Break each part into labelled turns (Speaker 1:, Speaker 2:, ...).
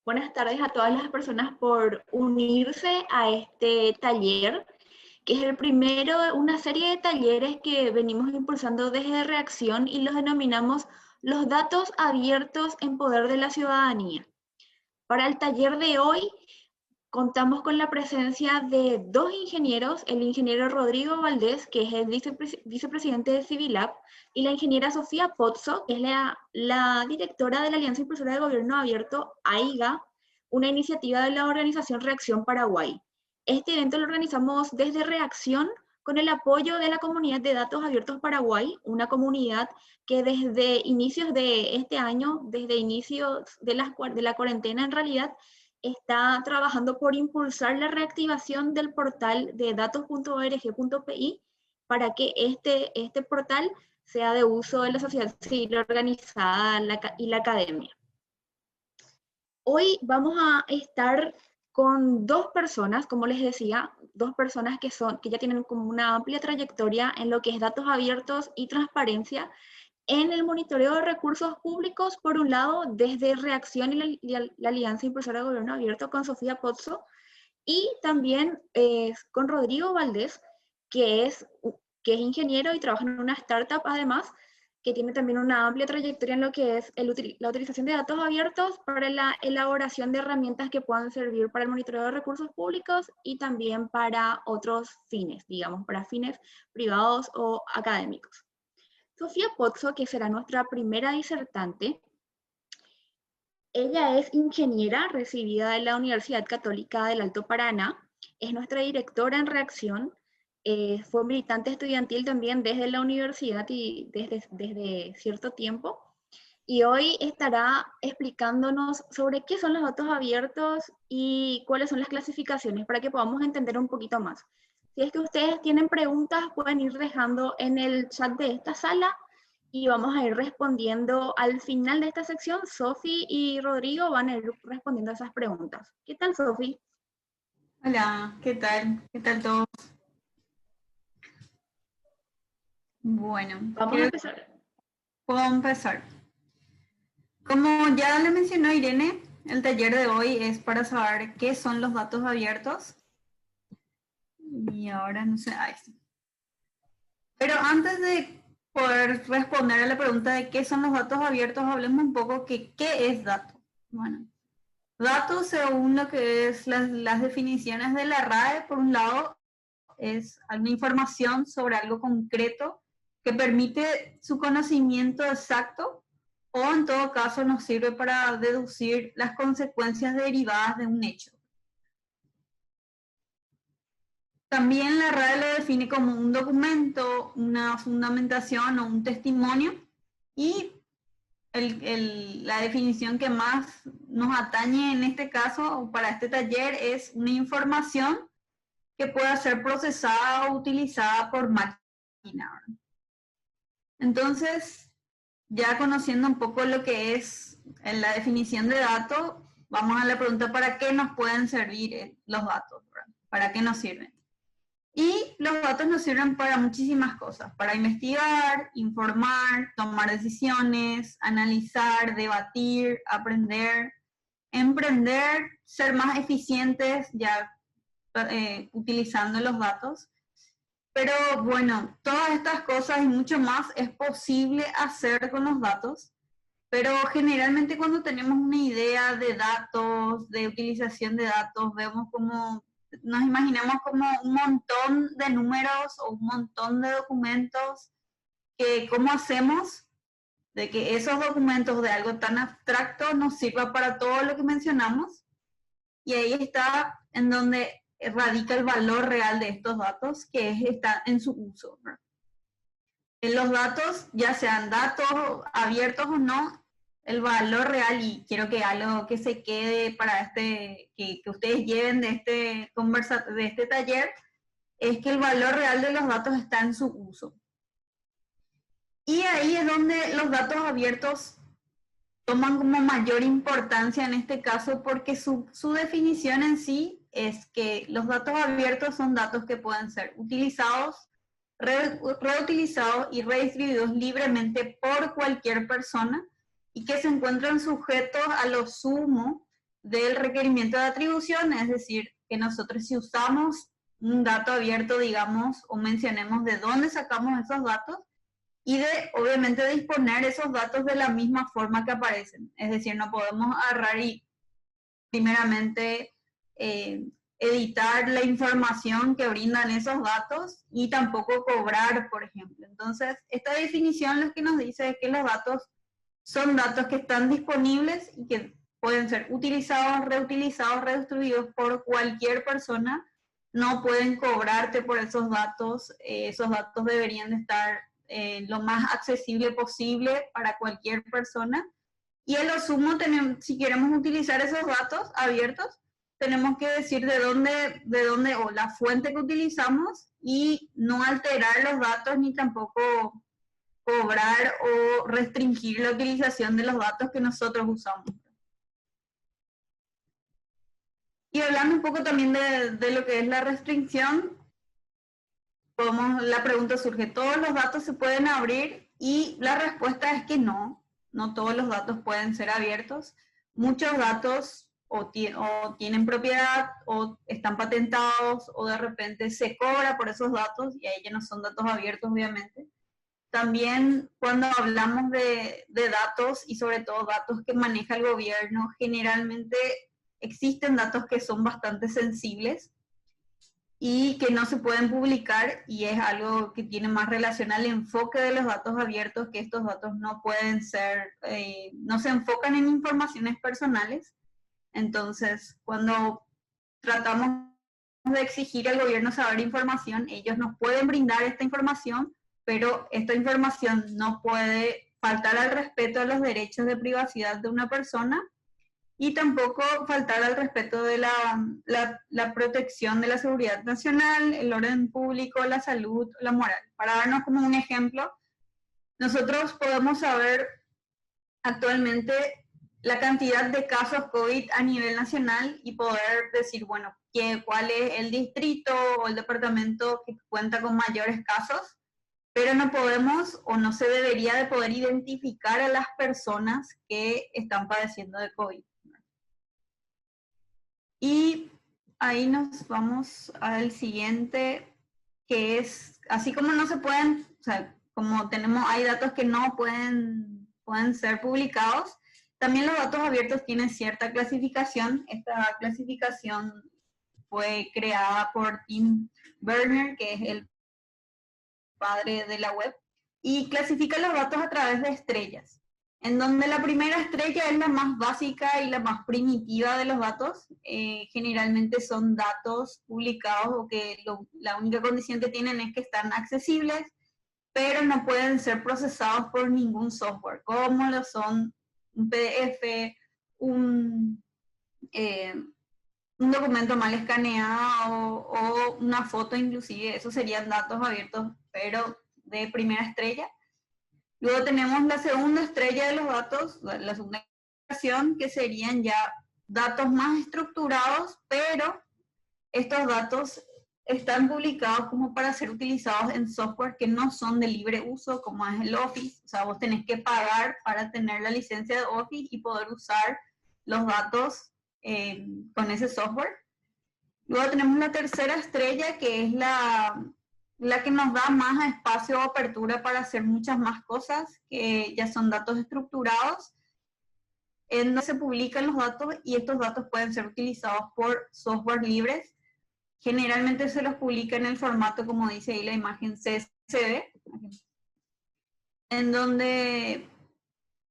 Speaker 1: Buenas tardes a todas las personas por unirse a este taller, que es el primero de una serie de talleres que venimos impulsando desde Reacción y los denominamos los datos abiertos en poder de la ciudadanía. Para el taller de hoy contamos con la presencia de dos ingenieros, el ingeniero Rodrigo Valdés, que es el vicepresidente de Civilab, y la ingeniera Sofía Pozzo, que es la directora de la Alianza Impulsora de Gobierno Abierto, AIGA, una iniciativa de la organización Reacción Paraguay. Este evento lo organizamos desde Reacción con el apoyo de la Comunidad de Datos Abiertos Paraguay, una comunidad que desde inicios de este año, desde inicios de la cuarentena en realidad, está trabajando por impulsar la reactivación del portal de datos.org.pi para que este portal sea de uso de la sociedad civil organizada y la academia. Hoy vamos a estar con dos personas, como les decía, dos personas que ya tienen como una amplia trayectoria en lo que es datos abiertos y transparencia en el monitoreo de recursos públicos, por un lado, desde Reacción y la Alianza Impulsora de Gobierno Abierto con Sofía Pozzo, y también con Rodrigo Valdés, que es ingeniero y trabaja en una startup además, que tiene también una amplia trayectoria en lo que es la utilización de datos abiertos para la elaboración de herramientas que puedan servir para el monitoreo de recursos públicos y también para otros fines, digamos, para fines privados o académicos. Sofía Pozzo, que será nuestra primera disertante, ella es ingeniera recibida de la Universidad Católica del Alto Paraná, es nuestra directora en Reacción, fue militante estudiantil también desde la universidad y desde cierto tiempo, y hoy estará explicándonos sobre qué son los datos abiertos y cuáles son las clasificaciones para que podamos entender un poquito más. Si es que ustedes tienen preguntas, pueden ir dejando en el chat de esta sala y vamos a ir respondiendo al final de esta sección. Sofi y Rodrigo van a ir respondiendo a esas preguntas. ¿Qué tal, Sofi?
Speaker 2: Hola, ¿qué tal? ¿Qué tal todos? Bueno,
Speaker 1: Vamos a empezar.
Speaker 2: puedo empezar. Como ya le mencionó Irene, el taller de hoy es para saber qué son los datos abiertos. Y ahora no sé, ahí está. Pero antes de poder responder a la pregunta de qué son los datos abiertos, hablemos un poco de qué es dato. Bueno, datos según lo que es las definiciones de la RAE, por un lado, es alguna información sobre algo concreto que permite su conocimiento exacto o en todo caso nos sirve para deducir las consecuencias derivadas de un hecho. También la RAE lo define como un documento, una fundamentación o un testimonio y la definición que más nos atañe en este caso o para este taller es una información que pueda ser procesada o utilizada por máquina. Entonces, ya conociendo un poco lo que es la definición de dato, vamos a la pregunta, ¿para qué nos pueden servir los datos? ¿Para qué nos sirven? Y los datos nos sirven para muchísimas cosas, para investigar, informar, tomar decisiones, analizar, debatir, aprender, emprender, ser más eficientes ya utilizando los datos. Pero bueno, todas estas cosas y mucho más es posible hacer con los datos, pero generalmente cuando tenemos una idea de datos, de utilización de datos, vemos como, nos imaginamos como un montón de números o un montón de documentos, que cómo hacemos de que esos documentos de algo tan abstracto nos sirva para todo lo que mencionamos, y ahí está en donde radica el valor real de estos datos, que está en su uso. En los datos, ya sean datos abiertos o no, el valor real, y quiero que algo que se quede para que ustedes lleven de este taller, es que el valor real de los datos está en su uso. Y ahí es donde los datos abiertos toman como mayor importancia en este caso, porque su definición en sí es que los datos abiertos son datos que pueden ser utilizados, reutilizados y redistribuidos libremente por cualquier persona y que se encuentran sujetos a lo sumo del requerimiento de atribución, es decir, que nosotros si usamos un dato abierto, digamos, o mencionemos de dónde sacamos esos datos, y de, obviamente, disponer esos datos de la misma forma que aparecen. Es decir, no podemos agarrar y, primeramente, editar la información que brindan esos datos y tampoco cobrar, por ejemplo. Entonces, esta definición lo que nos dice es que los datos son datos que están disponibles y que pueden ser utilizados, reutilizados, redistribuidos por cualquier persona. No pueden cobrarte por esos datos deberían de estar lo más accesible posible para cualquier persona. Y a lo sumo, si queremos utilizar esos datos abiertos, tenemos que decir de dónde o la fuente que utilizamos y no alterar los datos ni tampoco cobrar o restringir la utilización de los datos que nosotros usamos. Y hablando un poco también de lo que es la restricción, la pregunta surge, ¿todos los datos se pueden abrir? Y la respuesta es que no todos los datos pueden ser abiertos. Muchos datos o tienen propiedad o están patentados o de repente se cobra por esos datos y ahí ya no son datos abiertos, obviamente. También cuando hablamos de datos y sobre todo datos que maneja el gobierno, generalmente existen datos que son bastante sensibles y que no se pueden publicar, y es algo que tiene más relación al enfoque de los datos abiertos, que estos datos no pueden ser, no se enfocan en informaciones personales. Entonces, cuando tratamos de exigir al gobierno saber información, ellos nos pueden brindar esta información, pero esta información no puede faltar al respeto a los derechos de privacidad de una persona y tampoco faltar al respeto de la protección de la seguridad nacional, el orden público, la salud, la moral. Para darnos como un ejemplo, nosotros podemos saber actualmente la cantidad de casos COVID a nivel nacional y poder decir, bueno, cuál es el distrito o el departamento que cuenta con mayores casos, pero no podemos o no se debería de poder identificar a las personas que están padeciendo de COVID. Y ahí nos vamos al siguiente, que es, así como no se pueden, o sea, como hay datos que no pueden ser publicados, también los datos abiertos tienen cierta clasificación. Esta clasificación fue creada por Tim Berners, que es el padre de la web, y clasifica los datos a través de estrellas, en donde la primera estrella es la más básica y la más primitiva de los datos. Generalmente son datos publicados o que la única condición que tienen es que están accesibles, pero no pueden ser procesados por ningún software, como lo son un PDF, un documento mal escaneado o una foto inclusive. Esos serían datos abiertos, pero de primera estrella. Luego tenemos la segunda estrella de los datos, la segunda clasificación, que serían ya datos más estructurados, pero estos datos están publicados como para ser utilizados en software que no son de libre uso, como es el Office. O sea, vos tenés que pagar para tener la licencia de Office y poder usar los datos con ese software. Luego tenemos la tercera estrella, que es la que nos da más espacio o apertura para hacer muchas más cosas, que ya son datos estructurados, en donde se publican los datos y estos datos pueden ser utilizados por software libres. Generalmente se los publica en el formato, como dice ahí la imagen, CSV, en donde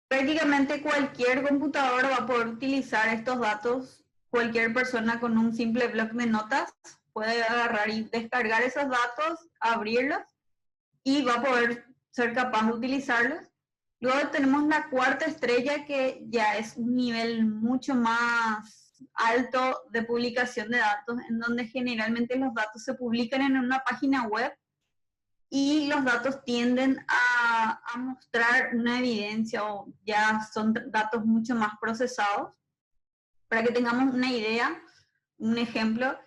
Speaker 2: prácticamente cualquier computadora va a poder utilizar estos datos. Cualquier persona con un simple bloc de notas puede agarrar y descargar esos datos, abrirlos y va a poder ser capaz de utilizarlos. Luego tenemos la cuarta estrella, que ya es un nivel mucho más alto de publicación de datos, en donde generalmente los datos se publican en una página web y los datos tienden a mostrar una evidencia o ya son datos mucho más procesados. Para que tengamos una idea, un ejemplo,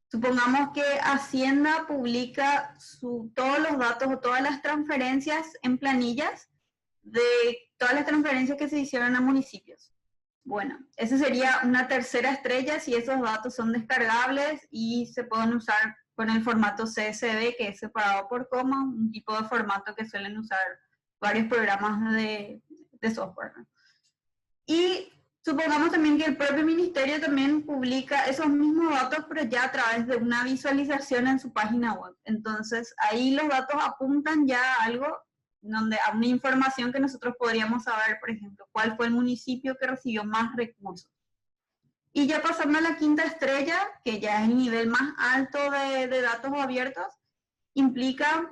Speaker 2: supongamos que Hacienda publica todos los datos o todas las transferencias en planillas de todas las transferencias que se hicieron a municipios. Bueno, esa sería una tercera estrella si esos datos son descargables y se pueden usar con el formato CSV, que es separado por coma, un tipo de formato que suelen usar varios programas de software. Y supongamos también que el propio ministerio también publica esos mismos datos, pero ya a través de una visualización en su página web. Entonces, ahí los datos apuntan ya a algo, a una información que nosotros podríamos saber, por ejemplo, cuál fue el municipio que recibió más recursos. Y ya pasando a la quinta estrella, que ya es el nivel más alto de datos abiertos, implica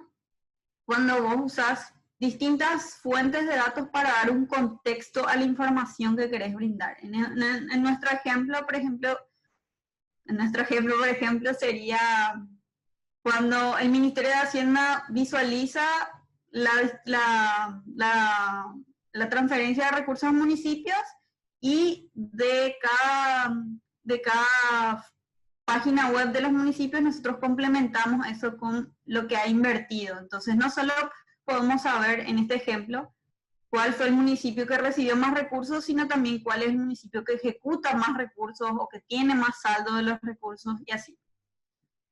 Speaker 2: cuando vos usás distintas fuentes de datos para dar un contexto a la información que querés brindar. En nuestro ejemplo, por ejemplo, sería cuando el Ministerio de Hacienda visualiza la transferencia de recursos a municipios y de cada página web de los municipios nosotros complementamos eso con lo que ha invertido. Entonces no solo podemos saber en este ejemplo cuál fue el municipio que recibió más recursos, sino también cuál es el municipio que ejecuta más recursos o que tiene más saldo de los recursos y así.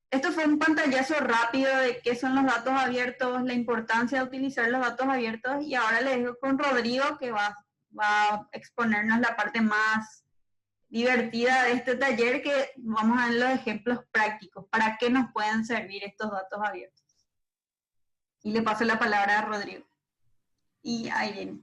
Speaker 2: Esto fue un pantallazo rápido de qué son los datos abiertos, la importancia de utilizar los datos abiertos, y ahora les dejo con Rodrigo que va a exponernos la parte más divertida de este taller, que vamos a ver los ejemplos prácticos, para qué nos pueden servir estos datos abiertos. Y le paso la palabra a Rodrigo. Y a Irene.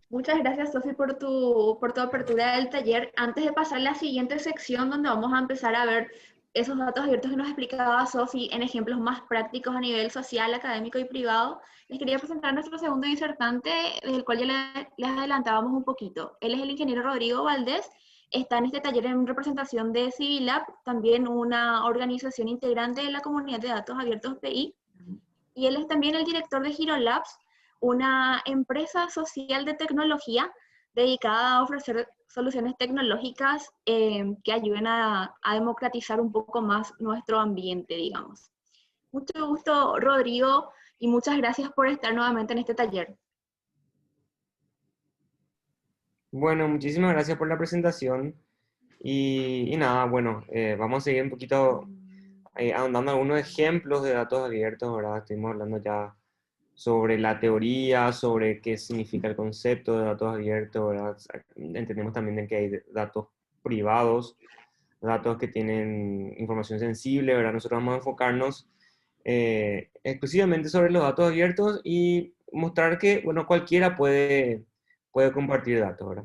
Speaker 1: Muchas gracias, Sofi, por tu apertura del taller. Antes de pasar a la siguiente sección, donde vamos a empezar a ver esos datos abiertos que nos explicaba Sofi en ejemplos más prácticos a nivel social, académico y privado, les quería presentar a nuestro segundo disertante, del cual ya les adelantábamos un poquito. Él es el ingeniero Rodrigo Valdés, está en este taller en representación de Civilab, también una organización integrante de la comunidad de datos abiertos PI, y él es también el director de GiroLabs, una empresa social de tecnología dedicada a ofrecer soluciones tecnológicas que ayuden a democratizar un poco más nuestro ambiente, digamos. Mucho gusto, Rodrigo, y muchas gracias por estar nuevamente en este taller.
Speaker 3: Bueno, muchísimas gracias por la presentación. Y nada, bueno, vamos a seguir un poquito ahondando algunos ejemplos de datos abiertos, ¿verdad? Estuvimos hablando ya sobre la teoría, sobre qué significa el concepto de datos abiertos, ¿verdad? Entendemos también de que hay datos privados, datos que tienen información sensible, ¿verdad? Nosotros vamos a enfocarnos exclusivamente sobre los datos abiertos y mostrar que, bueno, cualquiera puede compartir datos, ¿verdad?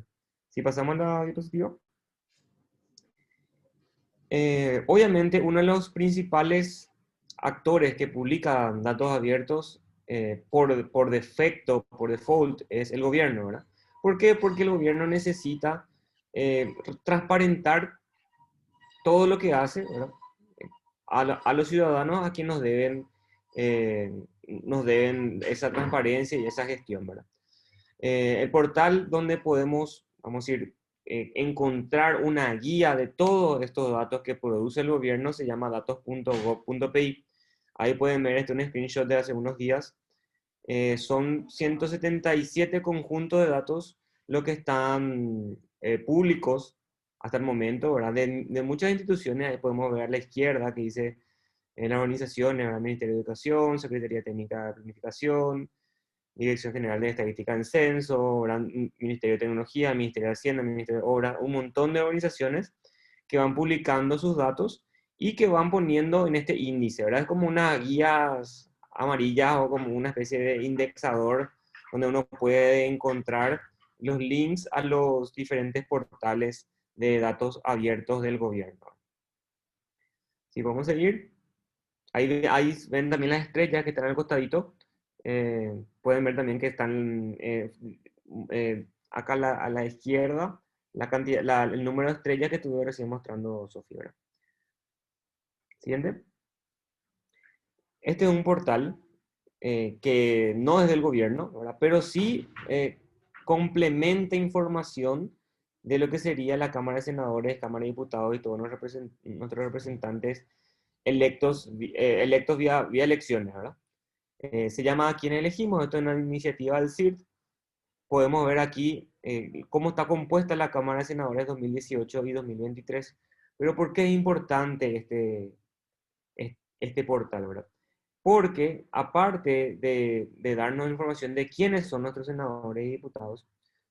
Speaker 3: Si pasamos a la diapositiva. Obviamente, uno de los principales actores que publican datos abiertos por defecto, por default, es el gobierno, ¿verdad? ¿Por qué? Porque el gobierno necesita transparentar todo lo que hace, ¿verdad? A los ciudadanos a quienes nos deben esa transparencia y esa gestión, ¿verdad? El portal donde podemos, vamos a decir, encontrar una guía de todos estos datos que produce el gobierno se llama datos.gov.pi. Ahí pueden ver un screenshot de hace unos días. Son 177 conjuntos de datos lo que están públicos hasta el momento, ¿verdad? De muchas instituciones. Ahí podemos ver a la izquierda que dice las organizaciones, ¿verdad? Ministerio de Educación, Secretaría Técnica de Planificación, Dirección General de Estadística en Censo, Ministerio de Tecnología, Ministerio de Hacienda, Ministerio de Obras, un montón de organizaciones que van publicando sus datos y que van poniendo en este índice, ¿verdad? Es como unas guías amarillas o como una especie de indexador donde uno puede encontrar los links a los diferentes portales de datos abiertos del gobierno. Si vamos a seguir, ahí ven también las estrellas que están al costadito. Pueden ver también que están acá a la izquierda la cantidad, el número de estrellas que estuve recién mostrando Sofía, ¿verdad? Siguiente. Este es un portal que no es del gobierno, ¿verdad? Pero sí complementa información de lo que sería la Cámara de Senadores, Cámara de Diputados y todos nuestros representantes electos vía elecciones, ¿verdad? Se llama ¿A quién elegimos? Esto es una iniciativa del CIRT podemos ver aquí cómo está compuesta la Cámara de Senadores 2018 y 2023. Pero ¿por qué es importante este portal, ¿verdad? Porque aparte de darnos información de quiénes son nuestros senadores y diputados,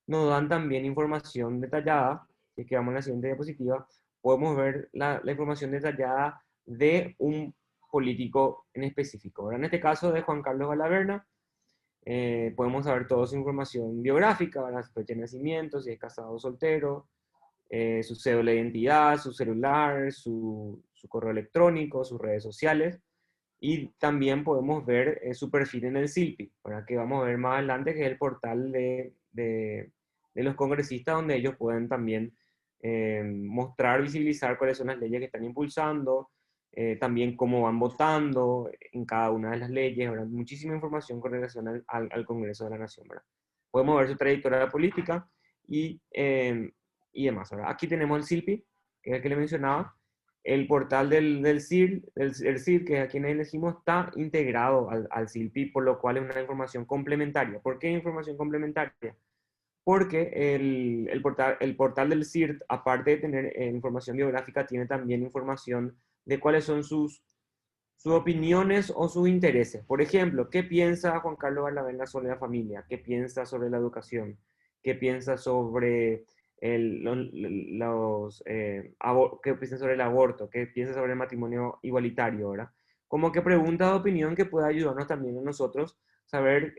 Speaker 3: nos dan también información detallada. Si es que vamos a la siguiente diapositiva, podemos ver la información detallada de un político en específico, ¿verdad? En este caso de Juan Carlos Valaverna, podemos saber toda su información biográfica, ¿verdad? Su fecha de nacimiento, si es casado o soltero, su cédula de identidad, su celular, su correo electrónico, sus redes sociales. Y también podemos ver su perfil en el SILPI, ¿verdad? Que vamos a ver más adelante, que es el portal de los congresistas, donde ellos pueden también mostrar, visibilizar cuáles son las leyes que están impulsando, también cómo van votando en cada una de las leyes, ¿verdad? Muchísima información con relación al Congreso de la Nación, ¿verdad? Podemos ver su trayectoria política y demás, ¿verdad? Aquí tenemos el SILPI, que es el que le mencionaba. El portal del CIR, el CIR, que es a quien elegimos, está integrado al SILPI, por lo cual es una información complementaria. ¿Por qué información complementaria? Porque el portal del CIR, aparte de tener información biográfica, tiene también información de cuáles son sus opiniones o sus intereses. Por ejemplo, ¿qué piensa Juan Carlos Valaverna sobre la familia? ¿Qué piensa sobre la educación? ¿Qué piensa sobre qué piensa sobre el aborto? ¿Qué piensa sobre el matrimonio igualitario? ¿Verdad? Como que preguntas de opinión que puede ayudarnos también a nosotros saber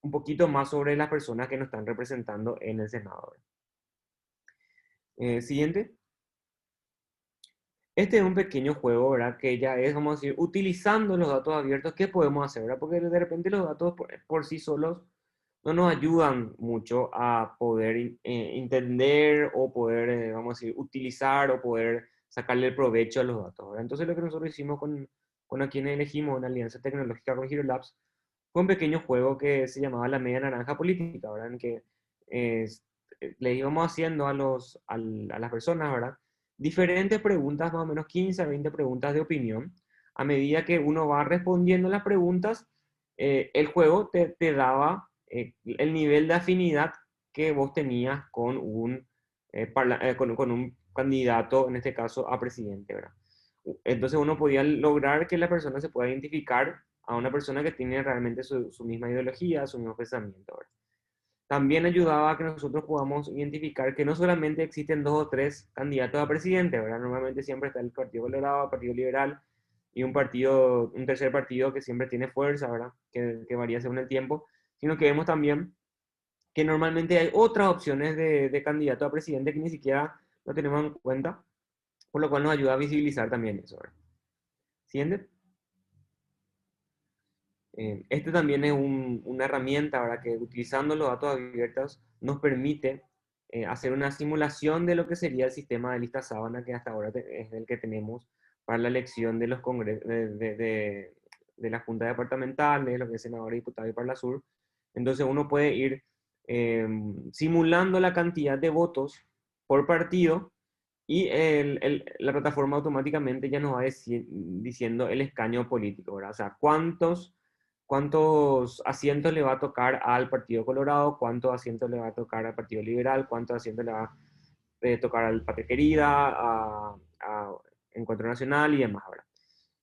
Speaker 3: un poquito más sobre las personas que nos están representando en el Senado. Siguiente. Este es un pequeño juego, ¿verdad? Que ya es, vamos a decir, utilizando los datos abiertos, ¿qué podemos hacer, ¿verdad? Porque de repente los datos por sí solos no nos ayudan mucho a poder entender o poder, vamos a decir, utilizar o poder sacarle el provecho a los datos, ¿verdad? Entonces lo que nosotros hicimos con a quienes elegimos una alianza tecnológica con Hero Labs fue un pequeño juego que se llamaba la media naranja política, ¿verdad? En que eh, le íbamos haciendo a las personas, ¿verdad? Diferentes preguntas, más o menos 15 a 20 preguntas de opinión. A medida que uno va respondiendo las preguntas, el juego te daba el nivel de afinidad que vos tenías con un candidato, en este caso a presidente, ¿verdad? Entonces uno podía lograr que la persona se pueda identificar a una persona que tiene realmente su misma ideología, su mismo pensamiento, ¿verdad? También ayudaba a que nosotros podamos identificar que no solamente existen 2 o 3 candidatos a presidente, ¿verdad? Normalmente siempre está el Partido Colorado, el Partido Liberal y un tercer partido que siempre tiene fuerza, ¿verdad? Que varía según el tiempo, sino que vemos también que normalmente hay otras opciones de candidato a presidente que ni siquiera lo tenemos en cuenta, por lo cual nos ayuda a visibilizar también eso, ¿verdad? ¿Siguiente? Este también es una herramienta, ¿verdad? Que utilizando los datos abiertos nos permite hacer una simulación de lo que sería el sistema de lista sábana que hasta ahora es el que tenemos para la elección de los de la Junta Departamental, de los que es senador, diputado y Parlasur. Entonces uno puede ir simulando la cantidad de votos por partido y la plataforma automáticamente ya nos va diciendo el escaño político, ¿verdad? O sea, cuántos asientos le va a tocar al Partido Colorado, cuántos asientos le va a tocar al Partido Liberal, cuántos asientos le va a tocar al Patria Querida, a Encuentro Nacional y demás, ¿verdad?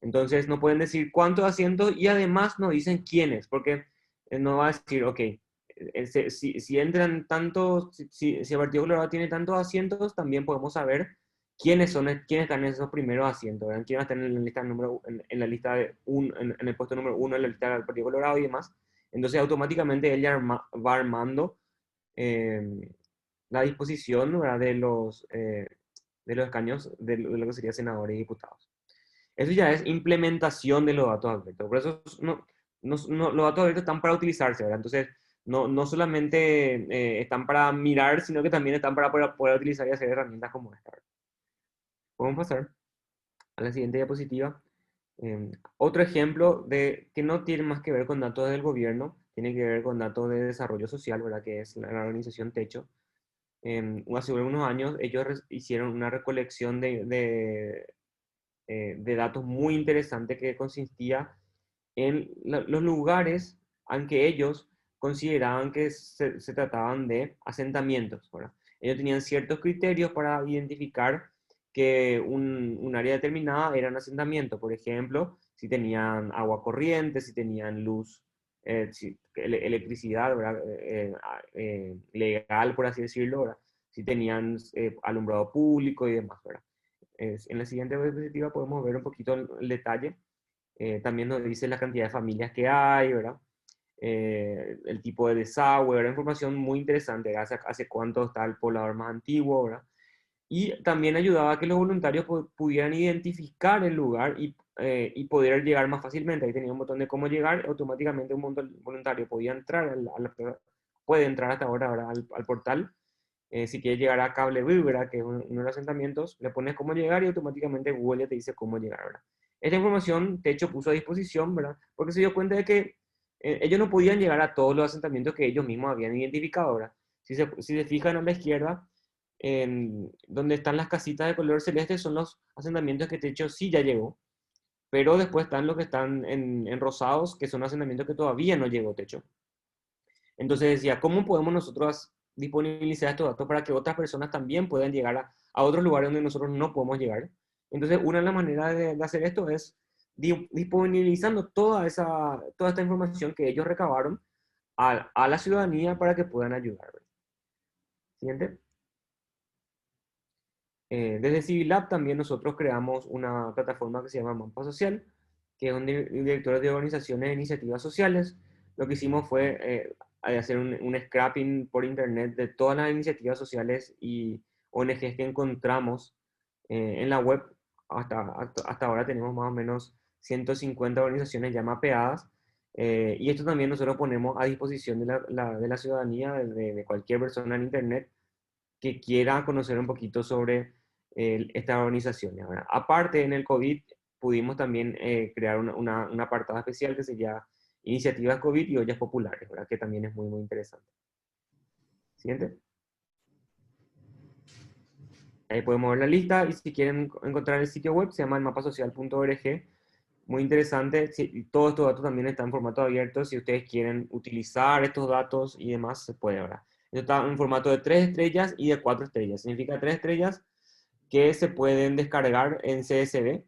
Speaker 3: Entonces no pueden decir cuántos asientos y además no dicen quiénes, porque no va a decir, ok, si entran tantos, si el Partido Colorado tiene tantos asientos, también podemos saber quiénes están en esos primeros asientos, ¿verdad? Quiénes están en la lista en la lista en el puesto número 1 en la lista del Partido Colorado y demás. Entonces automáticamente él ya va armando la disposición, ¿verdad? De los escaños de lo que sería senadores y diputados. Eso ya es implementación de los datos abiertos. Por eso los datos abiertos están para utilizarse, ¿verdad? Entonces, no solamente están para mirar, sino que también están para poder utilizar y hacer herramientas como esta, ¿verdad? Podemos pasar a la siguiente diapositiva. Otro ejemplo de que no tiene más que ver con datos del gobierno, tiene que ver con datos de desarrollo social, ¿verdad? Que es la organización Techo. Hace unos años ellos hicieron una recolección de datos muy interesante que consistía en los lugares en que ellos consideraban que se trataban de asentamientos, ¿verdad? Ellos tenían ciertos criterios para identificar que un área determinada era un asentamiento. Por ejemplo, si tenían agua corriente, si tenían luz, electricidad, ¿verdad? Legal, por así decirlo, ¿verdad? Si tenían alumbrado público y demás, ¿verdad? En la siguiente diapositiva podemos ver un poquito el detalle. También nos dice la cantidad de familias que hay, ¿verdad? El tipo de desagüe, ¿verdad? Información muy interesante, ¿verdad? Hace cuánto está el poblador más antiguo, ¿verdad? Y también ayudaba a que los voluntarios pudieran identificar el lugar y poder llegar más fácilmente. Ahí tenía un botón de cómo llegar, automáticamente un voluntario podía entrar, puede entrar hasta ahora, ¿verdad? Al portal. Si quieres llegar a Cable View, ¿verdad? Que es uno de los asentamientos, le pones cómo llegar y automáticamente Google ya te dice cómo llegar, ¿verdad? Esta información Techo puso a disposición, ¿verdad? Porque se dio cuenta de que ellos no podían llegar a todos los asentamientos que ellos mismos habían identificado, ¿verdad? Si se fijan a la izquierda, donde están las casitas de color celeste, son los asentamientos que Techo sí ya llegó, pero después están los que están en rosados, que son asentamientos que todavía no llegó Techo. Entonces decía, ¿cómo podemos nosotros disponibilizar estos datos para que otras personas también puedan llegar a otros lugares donde nosotros no podemos llegar? Entonces, una de las maneras de hacer esto es disponibilizando toda esta información que ellos recabaron a la ciudadanía para que puedan ayudar. Siguiente. Desde Civilab también nosotros creamos una plataforma que se llama Mapa Social, que es un director de organizaciones e iniciativas sociales. Lo que hicimos fue hacer un scrapping por internet de todas las iniciativas sociales y ONGs que encontramos en la web. Hasta ahora tenemos más o menos 150 organizaciones ya mapeadas. Y esto también nosotros ponemos a disposición de la ciudadanía, de cualquier persona en internet que quiera conocer un poquito sobre estas organizaciones, ¿verdad? Aparte, en el COVID pudimos también crear un apartado especial que se llama Iniciativas COVID y Ollas Populares, ¿verdad? Que también es muy, muy interesante. Siguiente. Ahí podemos ver la lista y si quieren encontrar el sitio web, se llama elmapasocial.org. Muy interesante. Todos estos datos también están en formato abierto. Si ustedes quieren utilizar estos datos y demás, se puede, ¿verdad? Esto está en formato de 3 estrellas y de 4 estrellas. Significa 3 estrellas que se pueden descargar en CSV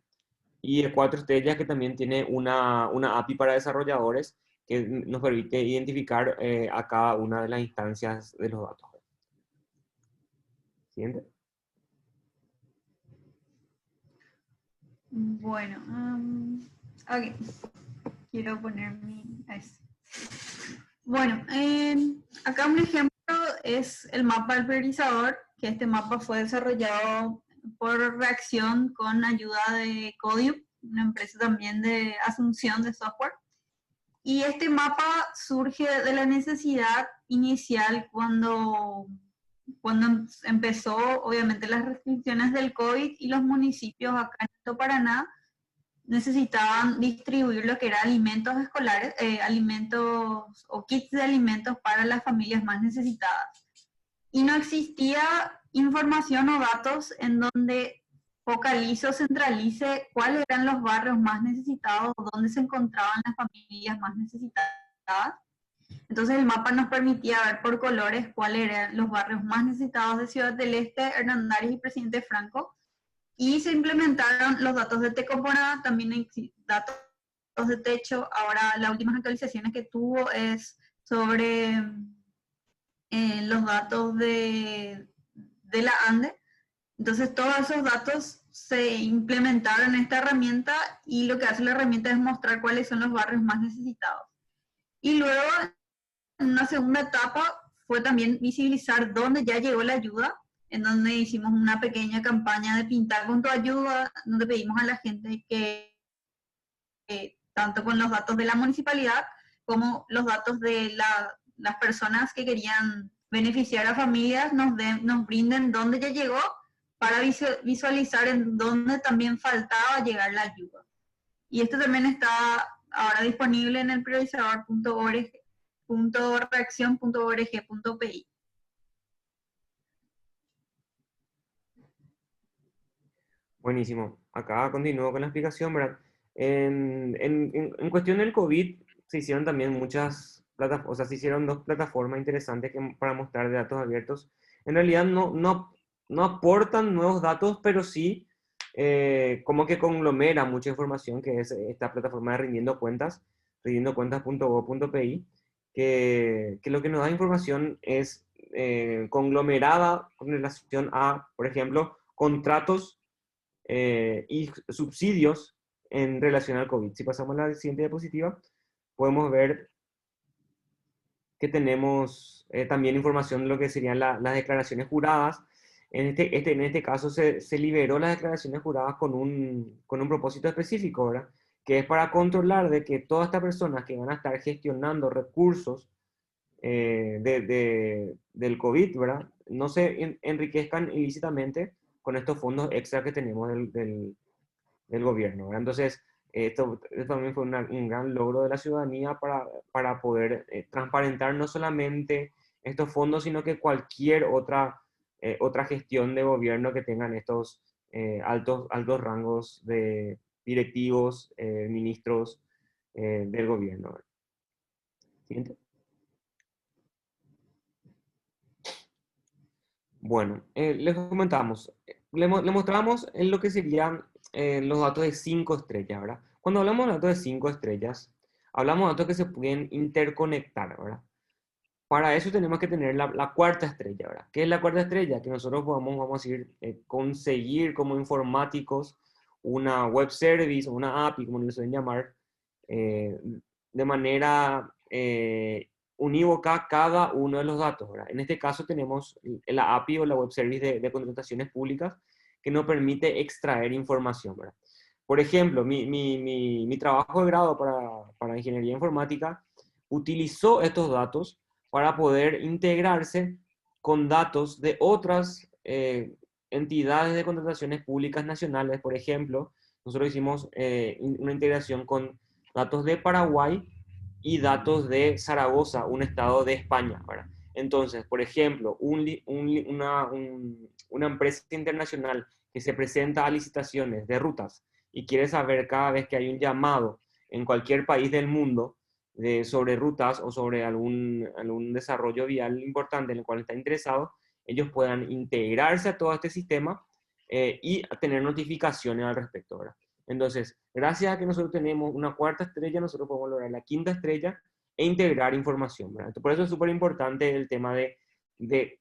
Speaker 3: y de 4 estrellas que también tiene una API para desarrolladores que nos permite identificar a cada una de las instancias de los datos. Siguiente.
Speaker 2: Bueno, ok. Quiero poner mi... Bueno, acá un ejemplo es el mapa del priorizador, que este mapa fue desarrollado por Reacción con ayuda de Codium, una empresa también de asunción de software. Y este mapa surge de la necesidad inicial cuando empezó, obviamente, las restricciones del COVID y los municipios acá en Alto Paraná necesitaban distribuir lo que eran alimentos escolares, alimentos o kits de alimentos para las familias más necesitadas. Y no existía información o datos en donde focalice o centralice cuáles eran los barrios más necesitados o dónde se encontraban las familias más necesitadas. Entonces el mapa nos permitía ver por colores cuáles eran los barrios más necesitados de Ciudad del Este, Hernandarias y Presidente Franco. Y se implementaron los datos de Tecopona, también datos de Techo. Ahora las últimas actualizaciones que tuvo es sobre los datos de la ANDE. Entonces todos esos datos se implementaron en esta herramienta y lo que hace la herramienta es mostrar cuáles son los barrios más necesitados. Y luego, en una segunda etapa, fue también visibilizar dónde ya llegó la ayuda, en donde hicimos una pequeña campaña de pintar con tu ayuda, donde pedimos a la gente que tanto con los datos de la municipalidad como los datos de las personas que querían beneficiar a familias nos brinden dónde ya llegó para visualizar en dónde también faltaba llegar la ayuda. Y esto también está ahora disponible en el priorizador.reaccion.org.pi.
Speaker 3: Buenísimo. Acá continúo con la explicación, ¿verdad? En cuestión del COVID se hicieron también muchas o sea, se hicieron dos plataformas interesantes para mostrar de datos abiertos. En realidad no aportan nuevos datos, pero sí como que conglomera mucha información, que es esta plataforma de rindiendocuentas.gov.pi, que lo que nos da información es conglomerada con relación a, por ejemplo, contratos y subsidios en relación al COVID. Si pasamos a la siguiente diapositiva, podemos ver que tenemos también información de lo que serían las declaraciones juradas. En este caso se liberó las declaraciones juradas con un propósito específico, ¿verdad? Que es para controlar de que todas estas personas que van a estar gestionando recursos del COVID, ¿verdad? No se enriquezcan ilícitamente con estos fondos extra que tenemos del gobierno, ¿verdad? Entonces, esto también fue un gran logro de la ciudadanía para poder transparentar no solamente estos fondos, sino que cualquier otra gestión de gobierno que tengan estos altos rangos de directivos, ministros del gobierno, ¿verdad? Siguiente. Bueno, les comentamos, le mostramos en lo que serían los datos de 5 estrellas, ¿verdad? Cuando hablamos de datos de 5 estrellas, hablamos de datos que se pueden interconectar, ¿verdad? Para eso tenemos que tener la cuarta estrella, ¿verdad? ¿Qué es la cuarta estrella? Que nosotros podamos, vamos a decir, conseguir como informáticos una web service o una API, como le suelen llamar, de manera unívoca cada uno de los datos, ¿verdad? En este caso tenemos la API o la web service de contrataciones públicas que nos permite extraer información, ¿verdad? Por ejemplo, mi trabajo de grado para ingeniería informática utilizó estos datos para poder integrarse con datos de otras entidades de contrataciones públicas nacionales. Por ejemplo, nosotros hicimos una integración con datos de Paraguay y datos de Zaragoza, un estado de España, ¿verdad? Entonces, por ejemplo, una empresa internacional que se presenta a licitaciones de rutas y quiere saber cada vez que hay un llamado en cualquier país del mundo sobre rutas o sobre algún desarrollo vial importante en el cual está interesado, ellos puedan integrarse a todo este sistema y tener notificaciones al respecto, ¿verdad? Entonces, gracias a que nosotros tenemos una cuarta estrella, nosotros podemos lograr la quinta estrella e integrar información, ¿verdad? Por eso es súper importante el tema de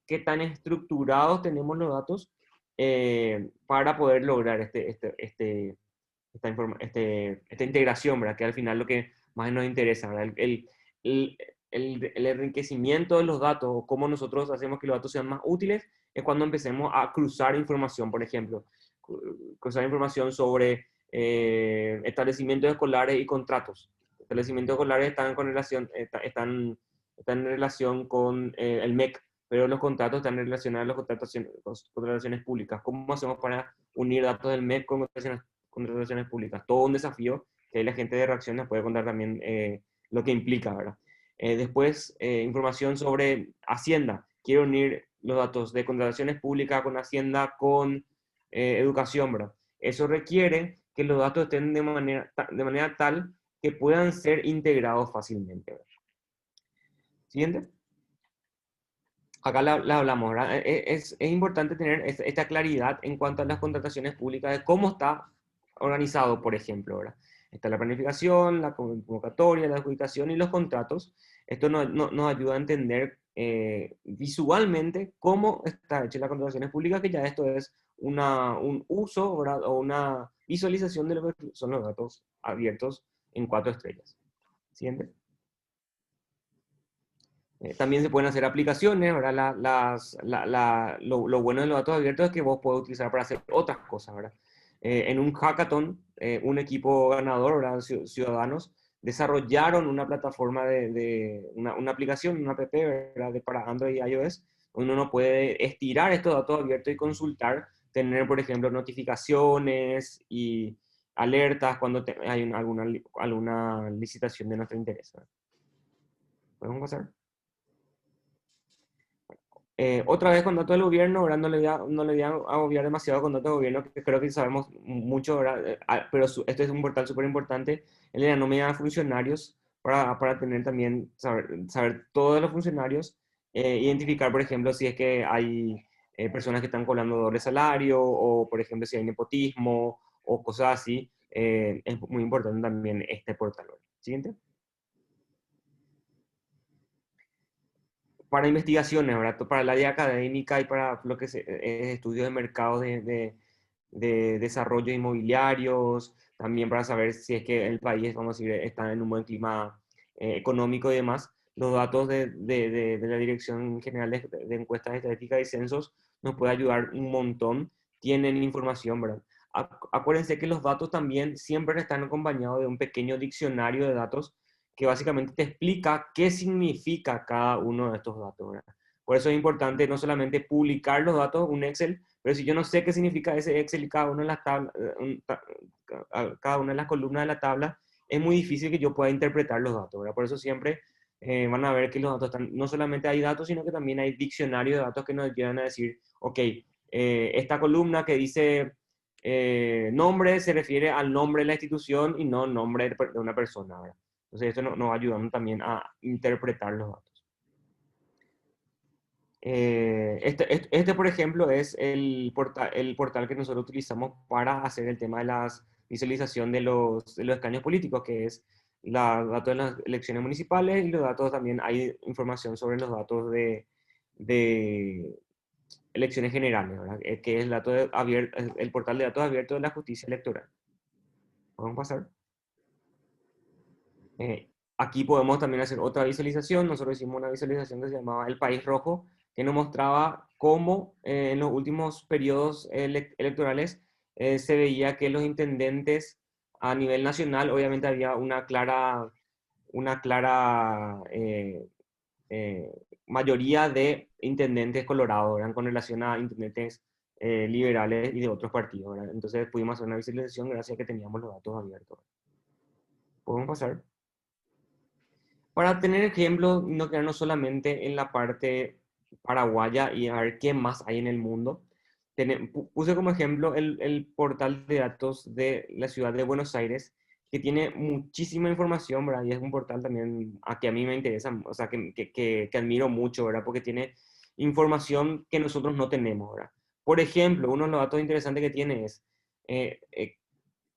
Speaker 3: qué tan estructurados tenemos los datos para poder lograr esta integración, ¿verdad? Que al final lo que más nos interesa, ¿verdad? El enriquecimiento de los datos, o cómo nosotros hacemos que los datos sean más útiles, es cuando empecemos a cruzar información, por ejemplo, cruzar información sobre establecimientos escolares y contratos. Establecimientos escolares están en relación con el MEC, pero los contratos están relacionados a las contrataciones públicas. ¿Cómo hacemos para unir datos del MEC con contrataciones públicas? Todo un desafío que la gente de Reacción nos puede contar también lo que implica, ¿verdad? Después, información sobre Hacienda. Quiero unir los datos de contrataciones públicas con Hacienda, con educación, ¿verdad? Eso requiere que los datos estén de manera tal que puedan ser integrados fácilmente, ¿verdad? Siguiente. Acá la hablamos, ¿verdad? Es importante tener esta claridad en cuanto a las contrataciones públicas, de cómo está organizado, por ejemplo, ¿verdad? Está la planificación, la convocatoria, la adjudicación y los contratos. Esto nos ayuda a entender visualmente cómo está hecha la contrataciones públicas, que ya esto es un uso, ¿verdad? O una visualización de lo que son los datos abiertos en 4 estrellas. Siguiente. También se pueden hacer aplicaciones, ¿verdad? Lo bueno de los datos abiertos es que vos podés utilizar para hacer otras cosas, ¿verdad? En un hackathon, un equipo ganador, ¿verdad? Ciudadanos, desarrollaron una plataforma una aplicación, una app, ¿verdad? Para Android y iOS, donde uno puede estirar estos datos abiertos y consultar, tener, por ejemplo, notificaciones y alertas cuando hay alguna licitación de nuestro interés, ¿verdad? ¿Podemos pasar? Otra vez con datos del gobierno, ¿verdad? No le voy a agobiar demasiado con datos del gobierno, que creo que sabemos mucho, ¿verdad? Pero este es un portal súper importante. En la nómina de funcionarios para tener también, saber todos los funcionarios, identificar, por ejemplo, si es que hay personas que están cobrando doble salario, o por ejemplo, si hay nepotismo, o cosas así. Es muy importante también este portal. Siguiente. Para investigaciones, ¿verdad? Para el área académica y para lo que es estudios de mercado de desarrollo inmobiliarios, también para saber si es que el país, vamos a decir, está en un buen clima económico y demás. Los datos de la Dirección General de Encuestas Estadísticas y Censos nos puede ayudar un montón. Tienen información, ¿verdad? Acuérdense que los datos también siempre están acompañados de un pequeño diccionario de datos que básicamente te explica qué significa cada uno de estos datos, ¿verdad? Por eso es importante no solamente publicar los datos, un Excel, pero si yo no sé qué significa ese Excel y cada una de las cada una de las columnas de la tabla, es muy difícil que yo pueda interpretar los datos, ¿verdad? Por eso siempre van a ver que los datos están, no solamente hay datos, sino que también hay diccionarios de datos que nos llevan a decir, ok, esta columna que dice nombre se refiere al nombre de la institución y no nombre de una persona, ¿verdad? Entonces esto nos va ayudando también a interpretar los datos. Por ejemplo, es el portal que nosotros utilizamos para hacer el tema de la visualización de los escaños políticos, que es los datos de las elecciones municipales, y los datos también hay información sobre los datos de elecciones generales, ¿verdad? Que es el portal de datos abiertos de la justicia electoral. Vamos a pasar. Aquí podemos también hacer otra visualización. Nosotros hicimos una visualización que se llamaba El País Rojo, que nos mostraba cómo en los últimos periodos electorales se veía que los intendentes a nivel nacional, obviamente había una clara mayoría de intendentes colorados, ¿verdad? Con relación a intendentes liberales y de otros partidos, ¿verdad? Entonces pudimos hacer una visualización gracias a que teníamos los datos abiertos. ¿Podemos pasar? Para tener ejemplos, no quedarnos solamente en la parte paraguaya y a ver qué más hay en el mundo, puse como ejemplo el portal de datos de la ciudad de Buenos Aires, que tiene muchísima información, ¿verdad? Y es un portal también que a mí me interesa, o sea, que admiro mucho, ¿verdad? Porque tiene información que nosotros no tenemos, ¿verdad? Por ejemplo, uno de los datos interesantes que tiene es,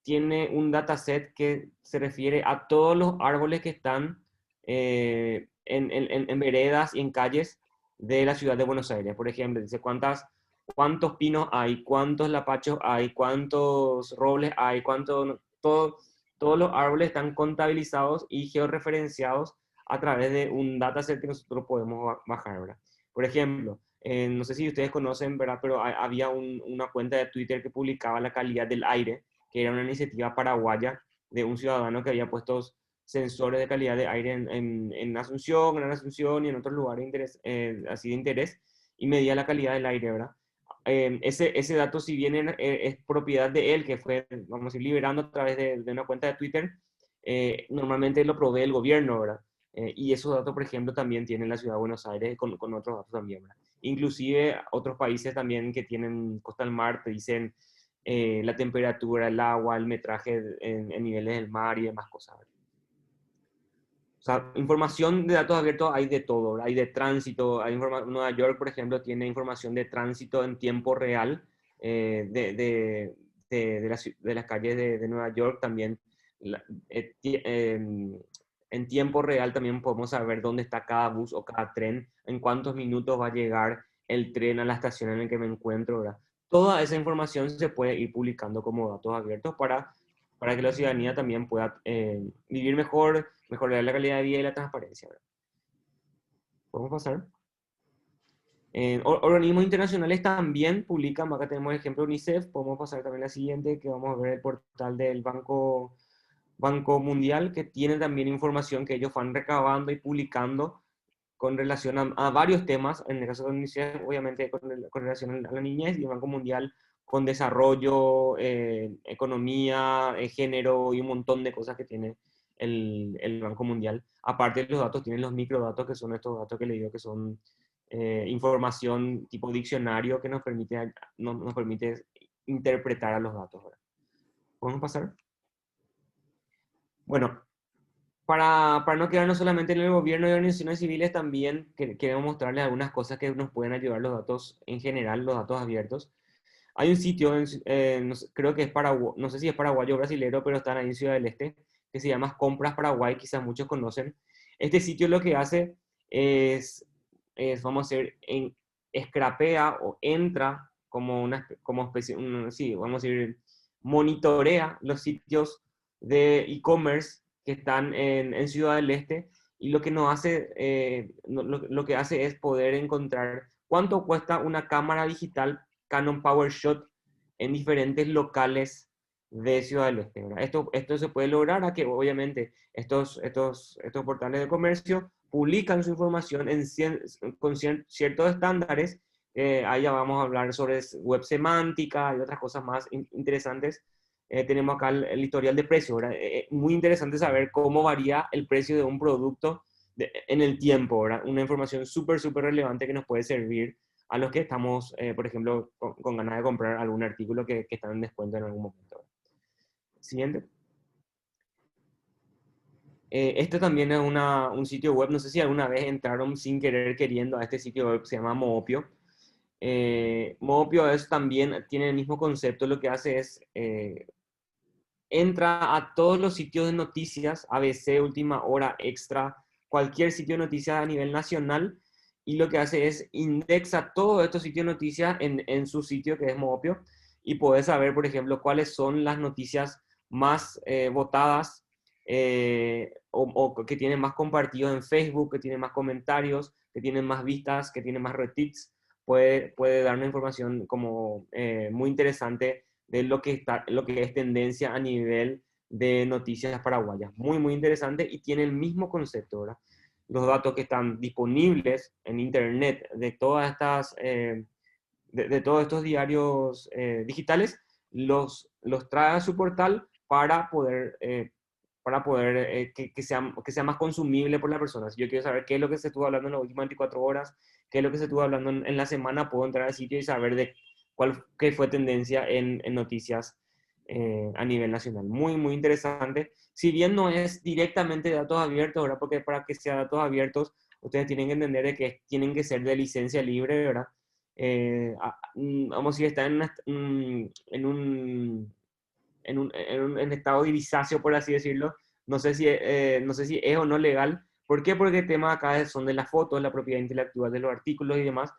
Speaker 3: tiene un dataset que se refiere a todos los árboles que están en veredas y en calles de la ciudad de Buenos Aires. Por ejemplo, dice cuántos pinos hay, cuántos lapachos hay, cuántos robles hay, todos los árboles están contabilizados y georreferenciados a través de un dataset que nosotros podemos bajar, ¿verdad? Por ejemplo, no sé si ustedes conocen, ¿verdad? Pero había una cuenta de Twitter que publicaba la calidad del aire, que era una iniciativa paraguaya de un ciudadano que había puesto sensores de calidad de aire en Asunción, Gran Asunción y en otros lugares así de interés, y medía la calidad del aire, ¿verdad? Ese dato, si bien es propiedad de él, que fue, vamos a decir, liberando a través de una cuenta de Twitter, normalmente lo provee el gobierno, ¿verdad? Y esos datos, por ejemplo, también tiene la ciudad de Buenos Aires con otros datos también, ¿verdad? Inclusive otros países también que tienen costa al mar te dicen la temperatura, el agua, el metraje en niveles del mar y demás cosas, ¿verdad? O sea, información de datos abiertos hay de todo, ¿verdad? Hay de tránsito, Nueva York, por ejemplo, tiene información de tránsito en tiempo real de las calles de Nueva York también. En tiempo real también podemos saber dónde está cada bus o cada tren, en cuántos minutos va a llegar el tren a la estación en la que me encuentro, ¿verdad? Toda esa información se puede ir publicando como datos abiertos para que la ciudadanía también pueda vivir mejor, mejorar la calidad de vida y la transparencia, ¿verdad? ¿Podemos pasar? Organismos internacionales también publican, acá tenemos el ejemplo de UNICEF, podemos pasar también a la siguiente, que vamos a ver el portal del Banco Mundial, que tiene también información que ellos van recabando y publicando con relación a varios temas, en el caso de UNICEF, obviamente con relación a la niñez, y el Banco Mundial con desarrollo, economía, género y un montón de cosas que tiene el Banco Mundial. Aparte de los datos, tienen los microdatos, que son estos datos que le digo que son información tipo diccionario que nos permite interpretar a los datos, ¿verdad? ¿Podemos pasar? Bueno, para no quedarnos solamente en el gobierno y organizaciones civiles, también queremos mostrarles algunas cosas que nos pueden ayudar los datos en general, los datos abiertos. Hay un sitio, no sé, creo que es Paraguay, no sé si es paraguayo o brasilero, pero están ahí en Ciudad del Este, que se llama Compras Paraguay, quizás muchos conocen. Este sitio lo que hace es vamos a decir, scrapea o entra como como especie, sí, vamos a decir, monitorea los sitios de e-commerce que están en Ciudad del Este, y lo que nos hace, lo que hace es poder encontrar cuánto cuesta una cámara digital Canon PowerShot en diferentes locales de Ciudad del Este, ¿verdad? Esto se puede lograr a que obviamente estos portales de comercio publican su información con ciertos estándares. Ahí ya vamos a hablar sobre web semántica y otras cosas más interesantes. Tenemos acá el historial de precio, ¿verdad? Muy interesante saber cómo varía el precio de un producto en el tiempo, ¿verdad? Una información súper, súper relevante que nos puede servir a los que estamos, por ejemplo, con ganas de comprar algún artículo que está en descuento en algún momento. Siguiente. Este también es un sitio web, no sé si alguna vez entraron sin querer queriendo a este sitio web, se llama Moopio. Moopio también tiene el mismo concepto, lo que hace es, entra a todos los sitios de noticias, ABC, Última Hora, Extra, cualquier sitio de noticias a nivel nacional, y lo que hace es indexa todos estos sitios de noticias en su sitio, que es Moopio, y puedes saber, por ejemplo, cuáles son las noticias más votadas, o que tienen más compartidos en Facebook, que tienen más comentarios, que tienen más vistas, que tienen más retweets. Puede dar una información como muy interesante de lo que es tendencia a nivel de noticias paraguayas. Muy, muy interesante, y tiene el mismo concepto, ¿verdad? Los datos que están disponibles en Internet de todas estas, de todos estos diarios digitales, los trae a su portal para poder que sea más consumible por la persona. Si yo quiero saber qué es lo que se estuvo hablando en las últimas 24 horas, qué es lo que se estuvo hablando en la semana, puedo entrar al sitio y saber qué fue tendencia en noticias a nivel nacional. Muy, muy interesante. Si bien no es directamente datos abiertos, ¿verdad? Porque para que sea datos abiertos, ustedes tienen que entender de que tienen que ser de licencia libre, ¿verdad? Vamos a decir, está en estado grisáceo, por así decirlo. No sé si es o no legal. ¿Por qué? Porque el tema acá son de las fotos, la propiedad intelectual de los artículos y demás,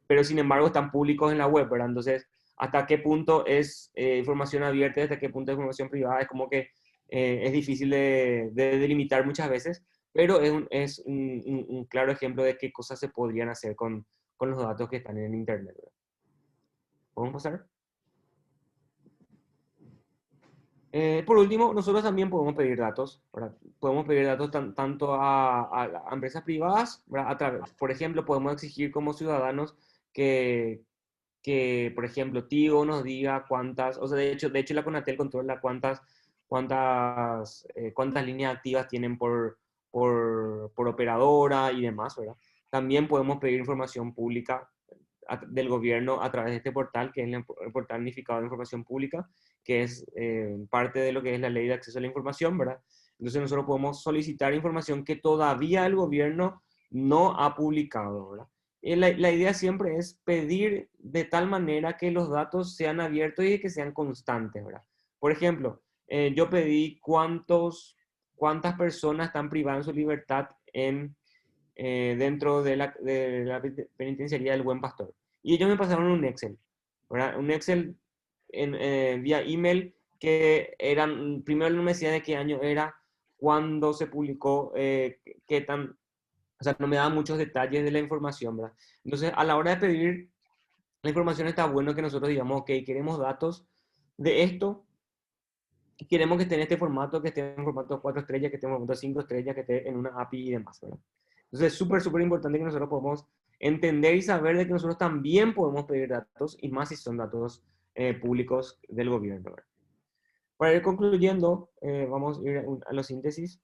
Speaker 3: pero sin embargo están públicos en la web, ¿verdad? Entonces, ¿hasta qué punto es información abierta y hasta qué punto es información privada? Es como que es difícil de delimitar muchas veces, pero es un claro ejemplo de qué cosas se podrían hacer con los datos que están en Internet, ¿verdad? ¿Podemos pasar? Por último, nosotros también podemos pedir datos, ¿verdad? Podemos pedir datos tanto a empresas privadas, ¿verdad? Por ejemplo, podemos exigir como ciudadanos que, por ejemplo, Tigo nos diga cuántas, o sea, de hecho la Conatel controla cuántas líneas activas tienen por operadora y demás, ¿verdad? También podemos pedir información pública del gobierno a través de este portal, que es el portal unificado de información pública, que es parte de lo que es la ley de acceso a la información, ¿verdad? Entonces nosotros podemos solicitar información que todavía el gobierno no ha publicado, ¿verdad? La idea siempre es pedir de tal manera que los datos sean abiertos y que sean constantes, ¿verdad? Por ejemplo, yo pedí cuántas personas están privadas de su libertad dentro de la penitenciaría del Buen Pastor. Y ellos me pasaron un Excel, ¿verdad? Un Excel vía email primero no me decía de qué año era, cuándo se publicó, qué tan, o sea, no me daban muchos detalles de la información, ¿verdad? Entonces, a la hora de pedir la información está bueno que nosotros digamos, ok, queremos datos de esto, y queremos que esté en este formato, que esté en formato 4 estrellas, que esté en formato 5 estrellas, que esté en una API y demás, ¿verdad? Entonces es súper, súper importante que nosotros podamos entender y saber de que nosotros también podemos pedir datos, y más si son datos públicos del gobierno, ¿verdad? Para ir concluyendo, vamos a ir a la síntesis,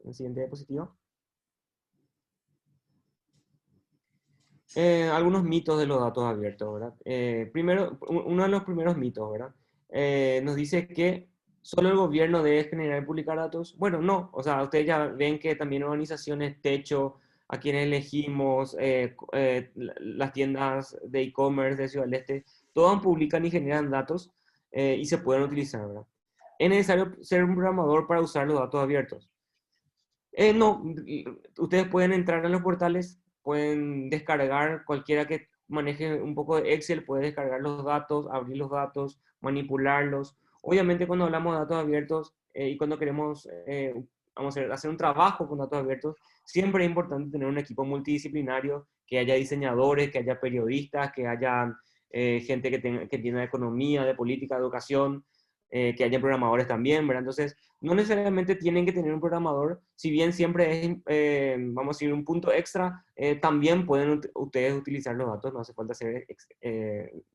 Speaker 3: el siguiente diapositiva. Algunos mitos de los datos abiertos, ¿verdad? Primero, uno de los primeros mitos, ¿verdad? Nos dice que ¿Solo el gobierno debe generar y publicar datos? Bueno, no. O sea, ustedes ya ven que también organizaciones, Techo, a quienes elegimos, las tiendas de e-commerce de Ciudad del Este, todas publican y generan datos y se pueden utilizar, ¿verdad? ¿Es necesario ser un programador para usar los datos abiertos? No, ustedes pueden entrar en los portales, pueden descargar, cualquiera que maneje un poco de Excel puede descargar los datos, abrir los datos, manipularlos. Obviamente cuando hablamos de datos abiertos y cuando queremos vamos a hacer un trabajo con datos abiertos, siempre es importante tener un equipo multidisciplinario, que haya diseñadores, que haya periodistas, que haya gente que entienda de economía, de política, de educación, que haya programadores también, ¿verdad? Entonces, no necesariamente tienen que tener un programador, si bien siempre es, vamos a decir, un punto extra, también pueden ustedes utilizar los datos, no hace falta ser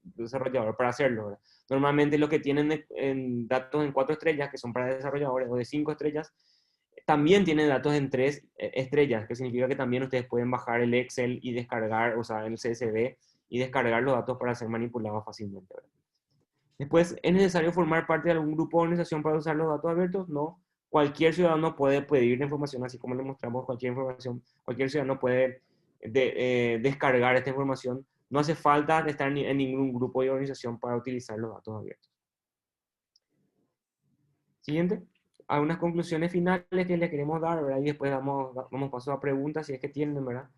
Speaker 3: desarrollador para hacerlo, ¿verdad? Normalmente los que tienen datos en 4 estrellas, que son para desarrolladores, o de 5 estrellas, también tienen datos en 3 estrellas, que significa que también ustedes pueden bajar el Excel y descargar, o sea, el CSV, y descargar los datos para ser manipulados fácilmente, ¿verdad? Después, ¿es necesario formar parte de algún grupo o organización para usar los datos abiertos? No. Cualquier ciudadano puede pedir la información, así como le mostramos cualquier información. Cualquier ciudadano puede descargar esta información. No hace falta estar en ningún grupo y organización para utilizar los datos abiertos. Siguiente. Algunas conclusiones finales que le queremos dar, ¿verdad? Y después vamos paso a preguntas si es que tienen, ¿verdad?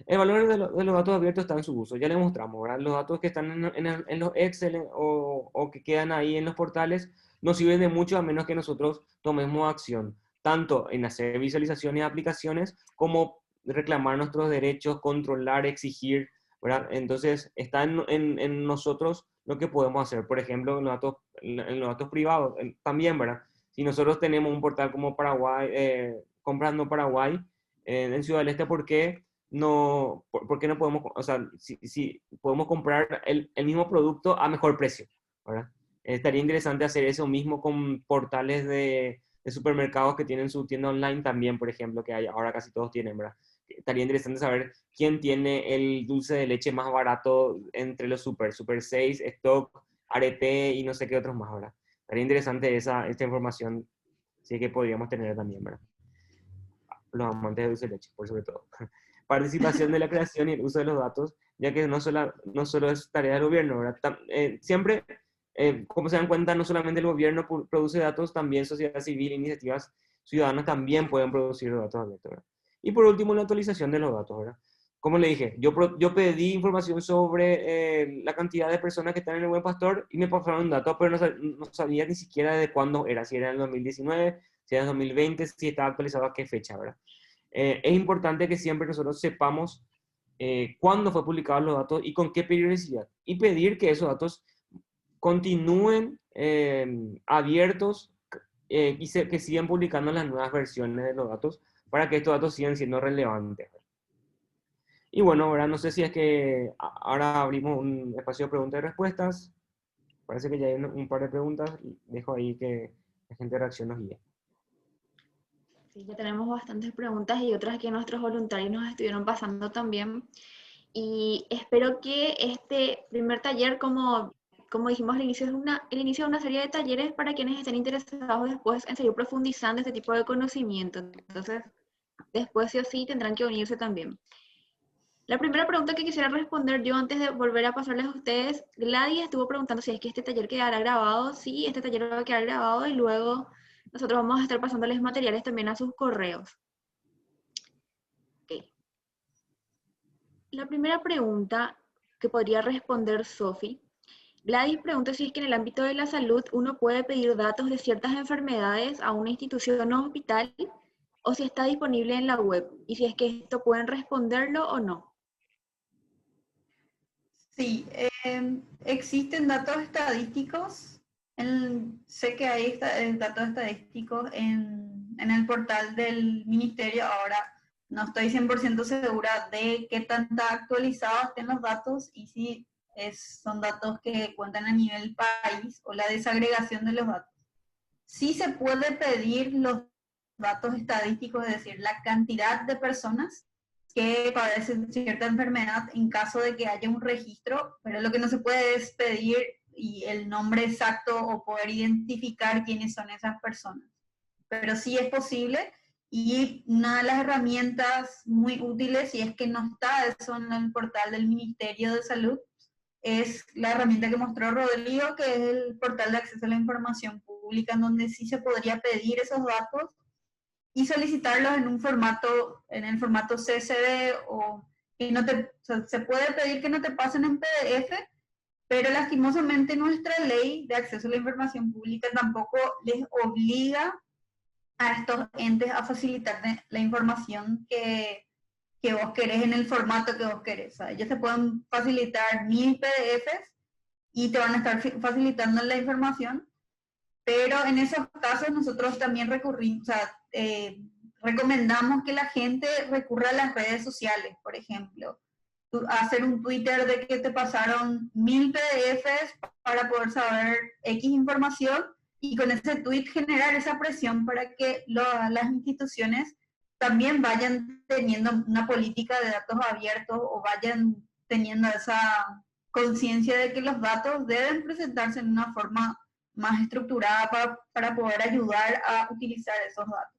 Speaker 3: El valor de los datos abiertos está en su uso, ya le mostramos, ¿verdad? Los datos que están en los Excel o que quedan ahí en los portales no sirven de mucho a menos que nosotros tomemos acción, tanto en hacer visualizaciones y aplicaciones como reclamar nuestros derechos, controlar, exigir, ¿verdad? Entonces está en nosotros lo que podemos hacer, por ejemplo, en los datos privados, también, ¿verdad? Si nosotros tenemos un portal como Paraguay, Comprando Paraguay, en Ciudad del Este, ¿por qué por qué no podemos, o sea, si podemos comprar el mismo producto a mejor precio, ¿verdad? Estaría interesante hacer eso mismo con portales de supermercados que tienen su tienda online también, por ejemplo, que ahora casi todos tienen, ¿verdad? Estaría interesante saber quién tiene el dulce de leche más barato entre los Super 6, Stock, Arete y no sé qué otros más, ¿verdad? Estaría interesante esta información, sí que podríamos tener también, ¿verdad? Los amantes de dulce de leche, por sobre todo. Participación de la creación y el uso de los datos, ya que no solo es tarea del gobierno, ¿verdad? Siempre, como se dan cuenta, no solamente el gobierno produce datos, también sociedad civil, iniciativas ciudadanas también pueden producir los datos abiertos, ¿verdad? Y por último, la actualización de los datos, ¿verdad? Como le dije, yo pedí información sobre la cantidad de personas que están en el Buen Pastor y me pasaron un dato, pero no sabía ni siquiera de cuándo era, si era en el 2019, si era en el 2020, si estaba actualizado a qué fecha, ¿verdad? Es importante que siempre nosotros sepamos cuándo fue publicados los datos y con qué periodicidad. Y pedir que esos datos continúen abiertos y que sigan publicando las nuevas versiones de los datos para que estos datos sigan siendo relevantes. Y bueno, ahora no sé si es que ahora abrimos un espacio de preguntas y respuestas. Parece que ya hay un par de preguntas y dejo ahí que la gente de Reacción nos guíe.
Speaker 1: Sí, ya tenemos bastantes preguntas y otras que nuestros voluntarios nos estuvieron pasando también. Y espero que este primer taller, como dijimos al inicio, es el inicio de una serie de talleres para quienes estén interesados después en seguir profundizando este tipo de conocimiento. Entonces, después sí o sí tendrán que unirse también. La primera pregunta que quisiera responder yo antes de volver a pasarles a ustedes, Gladys estuvo preguntando si es que este taller quedará grabado. Sí, este taller va a quedar grabado y luego nosotros vamos a estar pasándoles materiales también a sus correos. Okay. La primera pregunta que podría responder Sofi, Gladys pregunta si es que en el ámbito de la salud uno puede pedir datos de ciertas enfermedades a una institución o hospital o si está disponible en la web y si es que esto pueden responderlo o no.
Speaker 2: Sí, existen datos estadísticos. Sé que hay datos estadísticos en el portal del ministerio. Ahora no estoy 100% segura de qué tan actualizados estén los datos y si son datos que cuentan a nivel país o la desagregación de los datos. Sí se puede pedir los datos estadísticos, es decir, la cantidad de personas que padecen cierta enfermedad en caso de que haya un registro, pero lo que no se puede es pedir y el nombre exacto o poder identificar quiénes son esas personas. Pero sí es posible, y una de las herramientas muy útiles, si es que no está eso en el portal del Ministerio de Salud, es la herramienta que mostró Rodrigo, que es el portal de acceso a la información pública, en donde sí se podría pedir esos datos y solicitarlos en un formato, en el formato CSV, o que no te, o sea, se puede pedir que no te pasen en PDF, pero lastimosamente nuestra ley de acceso a la información pública tampoco les obliga a estos entes a facilitar la información que vos querés en el formato que vos querés. O sea, ellos te pueden facilitar 1000 PDFs y te van a estar facilitando la información, pero en esos casos nosotros también recurrimos, o sea, recomendamos que la gente recurra a las redes sociales, por ejemplo. Hacer un Twitter de que te pasaron 1000 PDFs para poder saber X información, y con ese tweet generar esa presión para que las instituciones también vayan teniendo una política de datos abiertos, o vayan teniendo esa conciencia de que los datos deben presentarse en una forma más estructurada para poder ayudar a utilizar esos datos.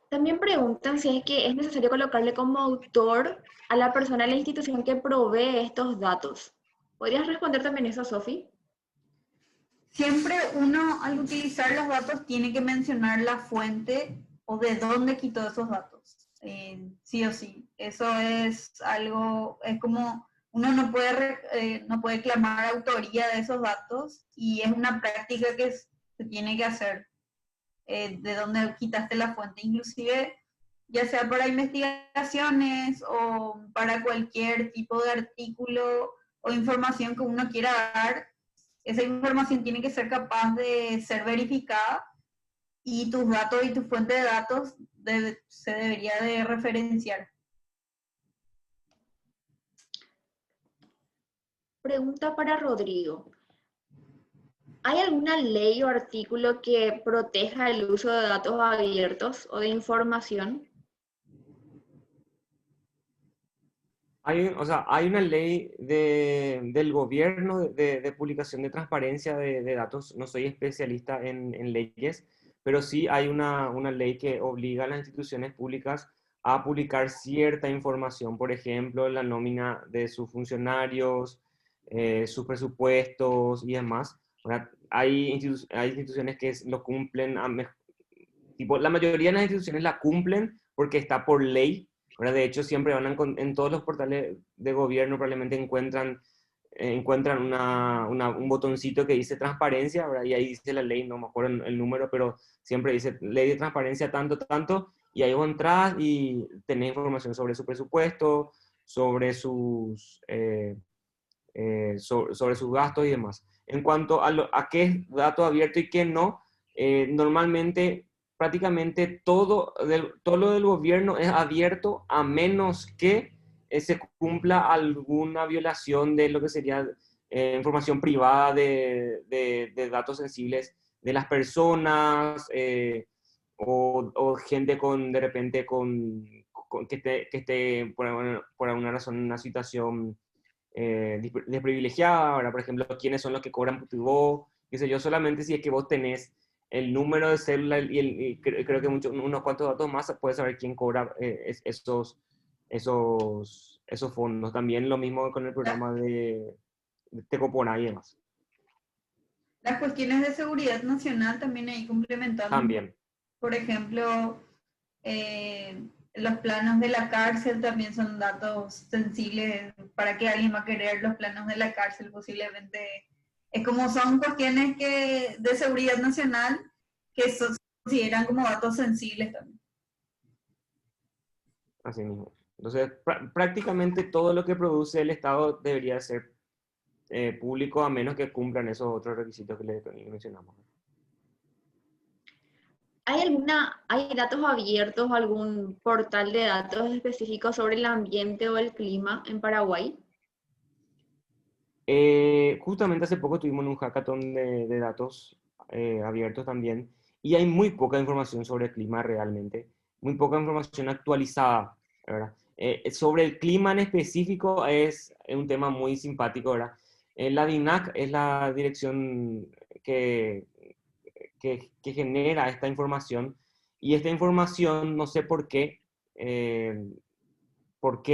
Speaker 1: También preguntan si es que es necesario colocarle como autor a la persona de la institución que provee estos datos. ¿Podrías responder también eso, Sofi?
Speaker 2: Siempre uno, al utilizar los datos, tiene que mencionar la fuente o de dónde quitó esos datos. Sí o sí. Eso es algo, es como uno no puede clamar autoría de esos datos, y es una práctica que se tiene que hacer. De dónde quitaste la fuente, inclusive ya sea para investigaciones o para cualquier tipo de artículo o información que uno quiera dar. Esa información tiene que ser capaz de ser verificada, y tus datos y tu fuente de datos se debería de referenciar.
Speaker 1: Pregunta para Rodrigo. ¿Hay alguna ley o artículo que proteja el uso de datos abiertos o de información?
Speaker 3: O sea, hay una ley del gobierno de publicación de transparencia de datos. No soy especialista en leyes, pero sí hay una ley que obliga a las instituciones públicas a publicar cierta información, por ejemplo, la nómina de sus funcionarios, sus presupuestos y demás. Ahora, hay instituciones que lo cumplen, tipo, la mayoría de las instituciones la cumplen porque está por ley. Ahora, de hecho, siempre en todos los portales de gobierno probablemente encuentran un botoncito que dice transparencia, ¿verdad? Y ahí dice la ley, no me acuerdo el número, pero siempre dice ley de transparencia tanto, tanto, y ahí vos entras y tenés información sobre su presupuesto, sobre sobre sus gastos y demás. En cuanto a qué es dato abierto y qué no, normalmente prácticamente todo lo del gobierno es abierto, a menos que se cumpla alguna violación de lo que sería información privada de datos sensibles de las personas, o gente de repente que esté por alguna razón en una situación desprivilegiada. Ahora, por ejemplo, quiénes son los que cobran Putibó, qué sé yo, solamente si es que vos tenés el número de cédula y creo que unos cuantos datos más, puedes saber quién cobra esos fondos. También lo mismo con el programa de Tecopona y demás.
Speaker 2: Las cuestiones de seguridad nacional también ahí complementando.
Speaker 3: También.
Speaker 2: Por ejemplo, los planos de la cárcel también son datos sensibles. ¿Para qué alguien va a querer los planos de la cárcel? Posiblemente es como son cuestiones de seguridad nacional que se consideran como datos sensibles también.
Speaker 3: Así mismo. Entonces, prácticamente todo lo que produce el Estado debería ser público, a menos que cumplan esos otros requisitos que les mencionamos.
Speaker 1: ¿Hay datos abiertos o algún portal de datos específico sobre el ambiente o el clima en Paraguay?
Speaker 3: Justamente hace poco tuvimos un hackathon de datos abiertos también, y hay muy poca información sobre el clima realmente, muy poca información actualizada, ¿verdad? Sobre el clima en específico es un tema muy simpático, ¿verdad? La DINAC es la dirección que genera esta información, y esta información, no sé por qué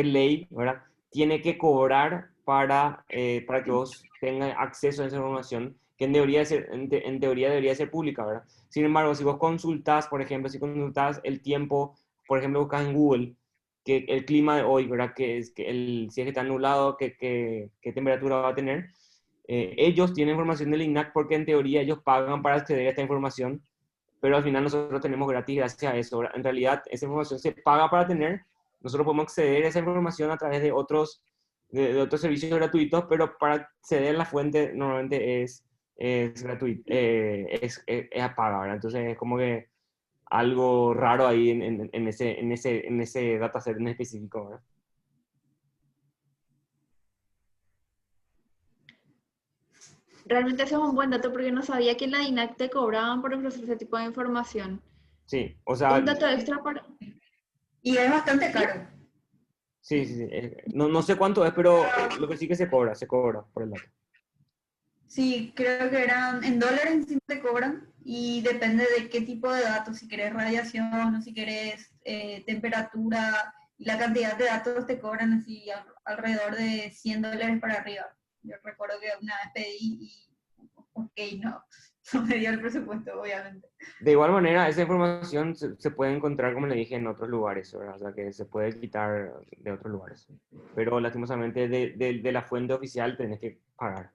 Speaker 3: ley, ¿verdad? Tiene que cobrar para que vos tengas acceso a esa información, que en teoría, en teoría debería ser pública, ¿verdad? Sin embargo, si vos consultás, por ejemplo, si consultás el tiempo, por ejemplo, buscas en Google, que el clima de hoy, ¿verdad? Si es que está nublado, qué temperatura va a tener. Ellos tienen información del INAC porque en teoría ellos pagan para acceder a esta información, pero al final nosotros tenemos gratis gracias a eso, ¿verdad? En realidad, esa información se paga para tener. Nosotros podemos acceder a esa información a través de otros servicios gratuitos, pero para acceder a la fuente normalmente es gratuito, es a paga, ¿verdad? Entonces es como que algo raro ahí en ese dataset en específico, ¿verdad?
Speaker 1: Realmente ese es un buen dato porque no sabía que en la DINAC te cobraban por ofrecer ese tipo de información.
Speaker 3: Sí, o sea,
Speaker 1: Un dato extra para...
Speaker 2: Y es bastante
Speaker 1: ¿Sí?
Speaker 2: caro.
Speaker 3: sí, sí, sí. No sé cuánto es, pero lo que sí que se cobra por el dato.
Speaker 2: Sí, creo que eran en dólares encima te cobran y depende de qué tipo de datos, si querés radiación o si querés temperatura y la cantidad de datos te cobran así alrededor de $100 para arriba. Yo recuerdo que una vez pedí y ok, no, no me dio el presupuesto, obviamente.
Speaker 3: De igual manera, esa información se puede encontrar, como le dije, en otros lugares, ¿verdad? O sea, que se puede quitar de otros lugares. Pero lastimosamente de la fuente oficial tenés que pagar.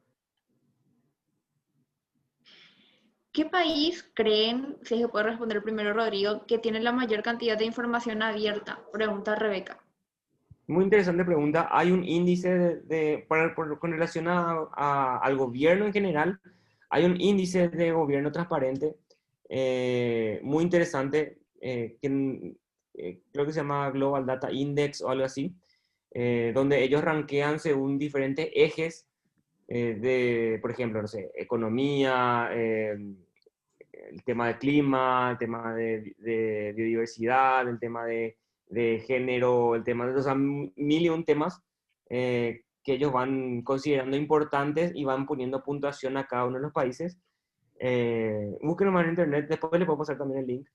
Speaker 1: ¿Qué país creen, si se puede responder primero Rodrigo, que tiene la mayor cantidad de información abierta? Pregunta Rebeca.
Speaker 3: Muy interesante pregunta. Hay un índice con relación al gobierno en general. Hay un índice de gobierno transparente muy interesante creo que se llama Global Data Index o algo así, donde ellos rankean según diferentes ejes por ejemplo, no sé, economía, el tema de clima, el tema de biodiversidad, el tema de género, el tema de, o sea, mil y un temas que ellos van considerando importantes y van poniendo puntuación a cada uno de los países. Búsquenlo más en internet, después le puedo pasar también el link.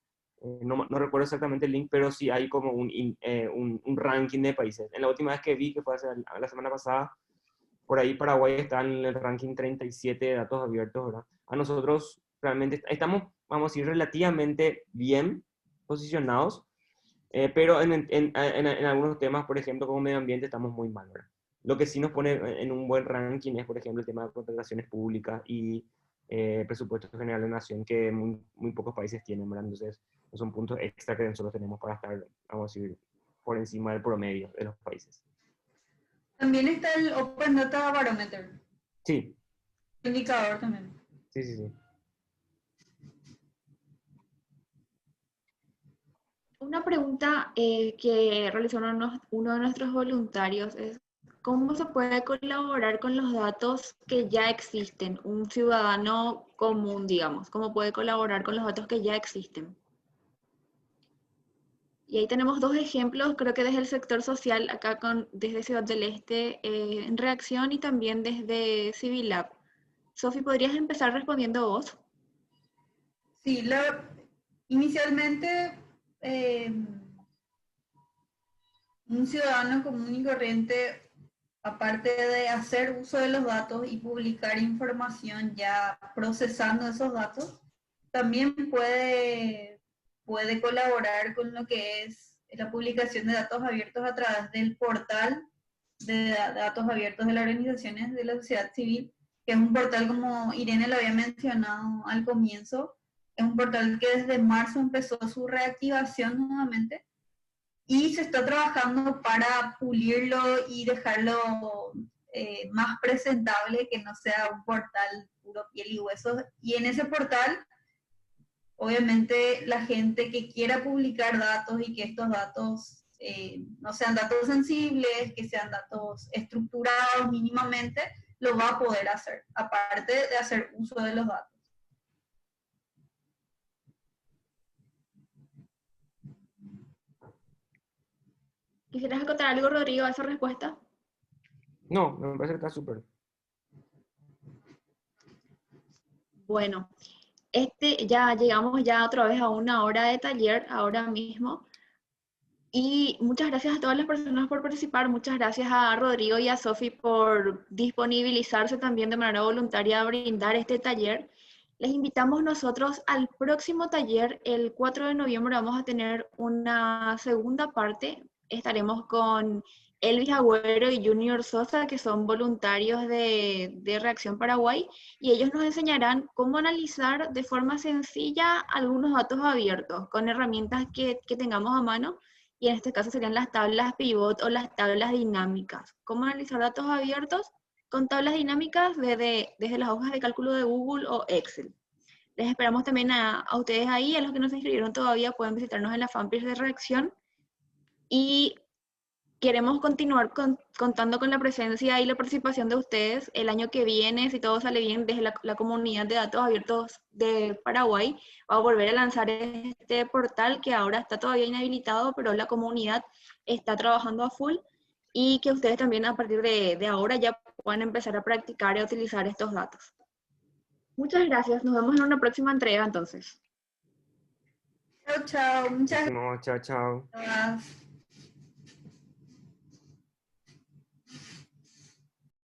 Speaker 3: No recuerdo exactamente el link, pero sí hay como un ranking de países. En la última vez que vi, que fue la semana pasada, por ahí Paraguay está en el ranking 37 de datos abiertos, ¿verdad? A nosotros realmente estamos, vamos a decir, relativamente bien posicionados, pero en algunos temas, por ejemplo, como medio ambiente, estamos muy mal, ¿verdad? Lo que sí nos pone en un buen ranking es, por ejemplo, el tema de contrataciones públicas y presupuesto general de nación, que muy pocos países tienen, ¿verdad? Entonces, son puntos extra que nosotros tenemos para estar, vamos a decir, por encima del promedio de los países.
Speaker 2: También está el Open Data Barometer,
Speaker 3: Sí,
Speaker 2: indicador también.
Speaker 3: sí, sí, sí.
Speaker 1: Una pregunta que realizó uno de nuestros voluntarios es, ¿cómo se puede colaborar con los datos que ya existen? Un ciudadano común, digamos, ¿cómo puede colaborar con los datos que ya existen? Y ahí tenemos dos ejemplos, creo que desde el sector social, acá desde Ciudad del Este, en Reacción y también desde Civilab. Sofi, ¿podrías empezar respondiendo vos?
Speaker 2: Sí, inicialmente eh, un ciudadano común y corriente, aparte de hacer uso de los datos y publicar información ya procesando esos datos, también puede colaborar con lo que es la publicación de datos abiertos a través del portal de datos abiertos de las organizaciones de la sociedad civil, que es un portal, como Irene lo había mencionado al comienzo, es un portal que desde marzo empezó su reactivación nuevamente y se está trabajando para pulirlo y dejarlo más presentable, que no sea un portal puro piel y huesos. Y en ese portal, obviamente, la gente que quiera publicar datos y que estos datos no sean datos sensibles, que sean datos estructurados mínimamente, lo va a poder hacer, aparte de hacer uso de los datos.
Speaker 1: ¿Quisieras acotar algo, Rodrigo, a esa respuesta?
Speaker 3: No, me parece que está súper.
Speaker 1: Bueno, ya llegamos ya otra vez a una hora de taller ahora mismo. Y muchas gracias a todas las personas por participar. Muchas gracias a Rodrigo y a Sofi por disponibilizarse también de manera voluntaria a brindar este taller. Les invitamos nosotros al próximo taller. El 4 de noviembre vamos a tener una segunda parte. Estaremos con Elvis Agüero y Junior Sosa, que son voluntarios de Reacción Paraguay, y ellos nos enseñarán cómo analizar de forma sencilla algunos datos abiertos con herramientas que tengamos a mano, y en este caso serían las tablas pivot o las tablas dinámicas. ¿Cómo analizar datos abiertos con tablas dinámicas desde las hojas de cálculo de Google o Excel? Les esperamos también a ustedes ahí. A los que no se inscribieron todavía pueden visitarnos en la fanpage de Reacción, y queremos continuar contando con la presencia y la participación de ustedes el año que viene, si todo sale bien, desde la comunidad de datos abiertos de Paraguay. Va a volver a lanzar este portal que ahora está todavía inhabilitado, pero la comunidad está trabajando a full, y que ustedes también a partir de ahora ya puedan empezar a practicar y a utilizar estos datos. Muchas gracias. Nos vemos en una próxima entrega entonces.
Speaker 2: Chao, chao. Muchas
Speaker 3: No, chao, chao.
Speaker 2: gracias.